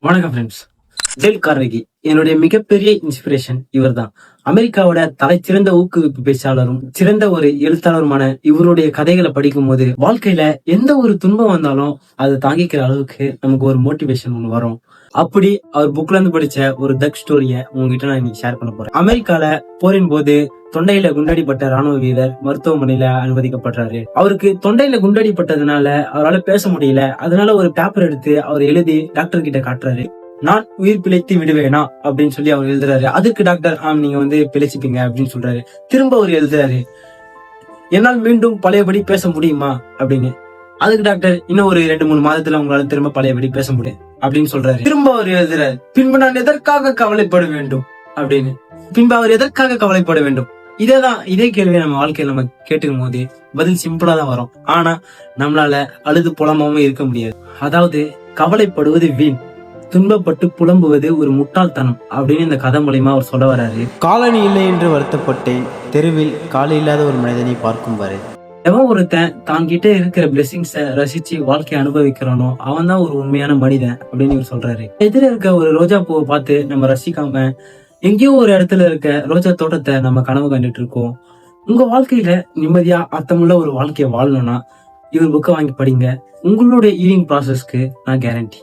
வணக்கம் friends. Dale Carnegie என்னுடைய மிகப்பெரிய இன்ஸ்பிரேஷன் இவர் தான். அமெரிக்காவோட தலைச்சிறந்த ஊக்குவிப்பு பேச்சாளரும் சிறந்த ஒரு எழுத்தாளருமான இவருடைய கதைகளை படிக்கும் போது வாழ்க்கையில எந்த ஒரு துன்பம் வந்தாலும் அதை தாங்கிக்கிற அளவுக்கு நமக்கு ஒரு மோட்டிவேஷன் ஒண்ணு வரும். அப்படி அவர் புக்ல இருந்து படிச்ச ஒரு தக் ஸ்டோரிய உங்ககிட்ட நான் இன்னைக்கு ஷேர் பண்ண போறேன். அமெரிக்கால போரின் போது தொண்டையில குண்டடிப்பட்ட ராணுவ வீரர் மருத்துவமனையில அனுமதிக்கப்படுறாரு. அவருக்கு தொண்டையில குண்டடிப்பட்டதுனால அவரால் பேச முடியல. அதனால ஒரு பேப்பர் எடுத்து அவர் எழுதி டாக்டர் கிட்ட காட்டுறாரு. நான் உயிர் பிழைத்து விடுவேனா அப்படின்னு சொல்லி அவர் எழுதுறாரு. அதுக்கு டாக்டர் நீங்க பிழைச்சிப்பீங்க அப்படின்னு சொல்றாரு. திரும்ப அவர் எழுதுறாரு, என்னால் மீண்டும் பழையபடி பேச முடியுமா அப்படின்னு. அதுக்கு டாக்டர் இன்னும் ஒரு 2-3 மாதத்துல உங்களால திரும்ப பழையபடி பேச முடியும் அப்படின்னு சொல்றாரு. திரும்ப அவர் எழுதுறாரு, பின்பு நான் எதற்காக கவலைப்பட வேண்டும் அப்படின்னு. பின்பு அவர் எதற்காக கவலைப்பட வேண்டும்? இதே கேள்வியை நம்ம வாழ்க்கையில நம்ம கேட்டுக்கும் போது பதில் சிம்பிளா தான் வரும். ஆனா நம்மளால அழுது புலமாவும் இருக்க முடியாது. அதாவது கவலைப்படுவது வீண், துன்பப்பட்டு புலம்புவது ஒரு முட்டாள்தனம் அப்படின்னு இந்த கதை மூலமா அவர் சொல்ல வர்றாரு. காலனி இல்லை என்று வருத்தப்பட்டேன், தெருவில் காலை இல்லாத ஒரு மனிதனை பார்க்கும் வரை. எவன் ஒருத்தன் தான் கிட்ட இருக்கிற பிளெஸிங்ஸ ரசிச்சு வாழ்க்கையை அனுபவிக்கிறானோ அவன் தான் ஒரு உண்மையான மனிதன் அப்படின்னு இவர் சொல்றாரு. எதிர இருக்க ஒரு ரோஜா பூவை பார்த்து நம்ம ரசிக்காம எங்கேயோ ஒரு இடத்துல இருக்க ரோஜா தோட்டத்தை நம்ம கனவு கண்டுட்டு இருக்கோம். உங்க வாழ்க்கையில நிம்மதியா அர்த்தமுள்ள ஒரு வாழ்க்கையை வாழணும்னா இவர் புக்கை வாங்கி படிங்க. உங்களுடைய ஈவினிங் ப்ராசஸ்க்கு நான் கேரண்டி.